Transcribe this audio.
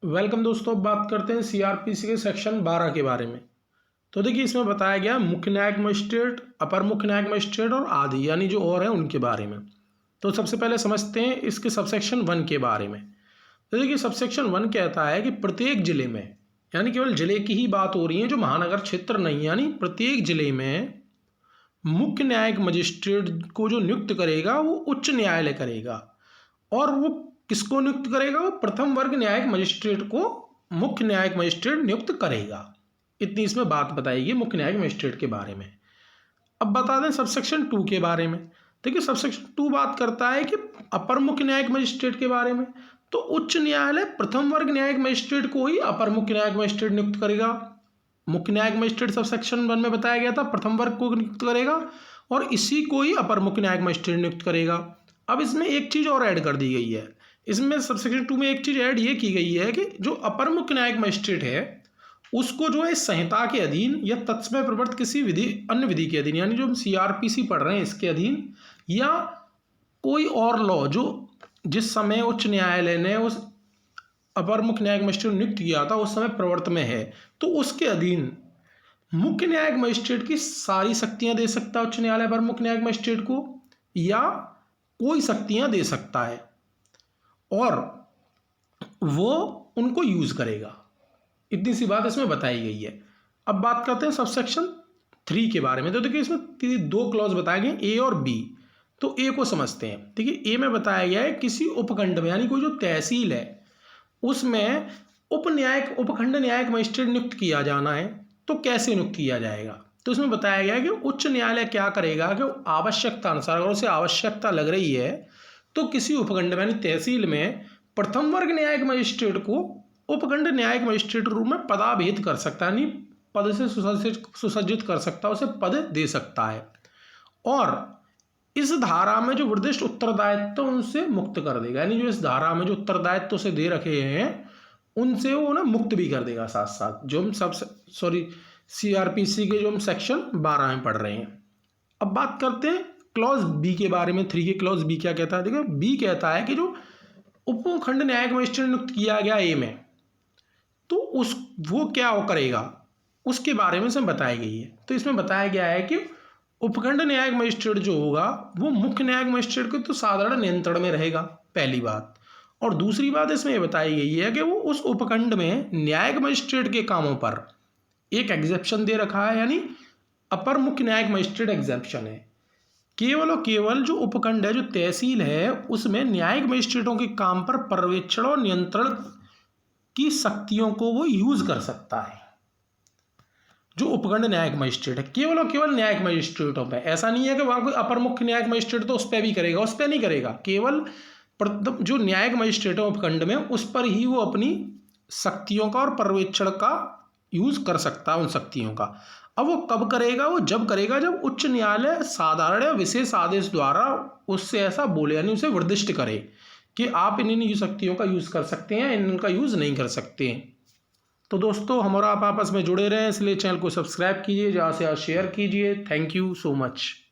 Welcome दोस्तों। अब बात करते हैं सीआरपीसी के सेक्शन 12 के बारे में। तो देखिए, इसमें बताया गया मुख्य न्यायिक मजिस्ट्रेट, अपर मुख्य न्यायिक मजिस्ट्रेट और आदि यानी जो और हैं उनके बारे में। तो सबसे पहले समझते हैं इसके सबसेक्शन 1 के बारे में। तो देखिए, सबसेक्शन 1 कहता है कि प्रत्येक जिले में, यानी केवल जिले की ही बात हो रही है, जो महानगर क्षेत्र नहीं, यानी प्रत्येक जिले में मुख्य न्यायिक मजिस्ट्रेट को जो नियुक्त करेगा वो उच्च न्यायालय करेगा। और वो किसको नियुक्त करेगा? वो प्रथम वर्ग न्यायिक मजिस्ट्रेट को मुख्य न्यायिक मजिस्ट्रेट नियुक्त करेगा। इतनी इसमें बात बताई गई मुख्य न्यायिक मजिस्ट्रेट के बारे में। अब बता दें सबसेक्शन 2 के बारे में। देखिए, सबसेक्शन 2 बात करता है कि अपर मुख्य न्यायिक मजिस्ट्रेट के बारे में। तो उच्च न्यायालय प्रथम वर्ग न्यायिक मजिस्ट्रेट को ही अपर मुख्य न्यायिक मजिस्ट्रेट नियुक्त करेगा। मुख्य न्यायिक मजिस्ट्रेट सबसेक्शन 1 में बताया गया था प्रथम वर्ग को नियुक्त करेगा और इसी को ही अपर मुख्य न्यायिक मजिस्ट्रेट नियुक्त करेगा। अब इसमें एक चीज़ और ऐड कर दी गई है। इसमें सबसेक्शन 2 में एक चीज़ ऐड ये की गई है कि जो अपर मुख्य न्यायिक मजिस्ट्रेट है उसको जो है संहिता के अधीन या तत्समय प्रवर्त किसी विधि अन्य विधि के अधीन, यानी जो हम सीआरपीसी पढ़ रहे हैं इसके अधीन, या कोई और लॉ जो जिस समय उच्च न्यायालय ने उस अपर मुख्य न्यायिक मजिस्ट्रेट नियुक्त किया था उस समय प्रवर्त में है, तो उसके अधीन मुख्य न्यायिक मजिस्ट्रेट की सारी शक्तियां दे सकता है उच्च न्यायालय अपर मुख्य न्यायिक मजिस्ट्रेट को, या कोई शक्तियां दे सकता है और वो उनको यूज करेगा। इतनी सी बात इसमें बताई गई है। अब बात करते हैं सबसेक्शन 3 के बारे में। तो देखिए, इसमें 2 क्लॉज बताए गए, ए और बी। तो ए को समझते हैं। देखिए, ए में बताया गया है किसी उपखंड में, यानी कोई जो तहसील है उसमें उपखंड न्यायिक मजिस्ट्रेट नियुक्त किया जाना है, तो कैसे नियुक्त किया जाएगा? तो इसमें बताया गया है कि उच्च न्यायालय क्या करेगा कि आवश्यकता अनुसार, अगर उसे आवश्यकता लग रही है तो किसी उपखंड में यानी तहसील में प्रथम वर्ग न्यायिक मजिस्ट्रेट को उपखंड न्यायिक मजिस्ट्रेट रूप में पदाभिहित कर सकता है, यानी पद से सुसज्जित कर सकता है, उसे पद दे सकता है और इस धारा में जो निर्दिष्ट उत्तरदायित्व उनसे मुक्त कर देगा, यानी जो इस धारा में जो उत्तरदायित्व उसे दे रखे हैं उनसे वो ना मुक्त भी कर देगा साथ साथ, जो हम सीआरपीसी के जो हम सेक्शन 12 में पढ़ रहे हैं। अब बात करते हैं क्लॉज बी के बारे में। 3 के क्लॉज बी क्या कहता है? देखो, बी कहता है कि जो उपखंड न्यायिक मजिस्ट्रेट नियुक्त किया गया ए में, तो वो क्या वो करेगा उसके बारे में बताई गई है। तो इसमें बताया गया है कि उपखंड न्यायिक मजिस्ट्रेट जो होगा वो मुख्य न्यायिक मजिस्ट्रेट के तो साधारण नियंत्रण में रहेगा, पहली बात। और दूसरी बात इसमें ये बताई गई है कि वो उस उपखंड में न्यायिक मजिस्ट्रेट के कामों पर एक एग्जेप्शन दे रखा है, यानी अपर मुख्य न्यायिक मजिस्ट्रेट एग्जेप्शन है। केवल और केवल जो उपखंड है, जो तहसील है, उसमें न्यायिक मजिस्ट्रेटों के काम पर पर्यवेक्षण और नियंत्रण की शक्तियों को वो यूज कर सकता है। जो उपखंड न्यायिक मजिस्ट्रेट है केवल और केवल न्यायिक मजिस्ट्रेटों पे, ऐसा नहीं है कि वहां कोई अपर मुख्य न्यायिक मजिस्ट्रेट तो उस पर भी करेगा, उस पर नहीं करेगा। केवल जो न्यायिक मजिस्ट्रेट है उपखंड में उस पर ही वो अपनी शक्तियों का और पर्यवेक्षण का यूज कर सकता है, उन शक्तियों का। अब वो कब करेगा? वो जब करेगा जब उच्च न्यायालय साधारण या विशेष आदेश द्वारा उससे ऐसा बोले, यानी उसे निर्दिष्ट करे कि आप इन शक्तियों का यूज कर सकते हैं, इनका यूज नहीं कर सकते हैं। तो दोस्तों, हम और आप आपस में जुड़े रहें, इसलिए चैनल को सब्सक्राइब कीजिए, ज़्यादा से ज़्यादा शेयर कीजिए। Thank you so much.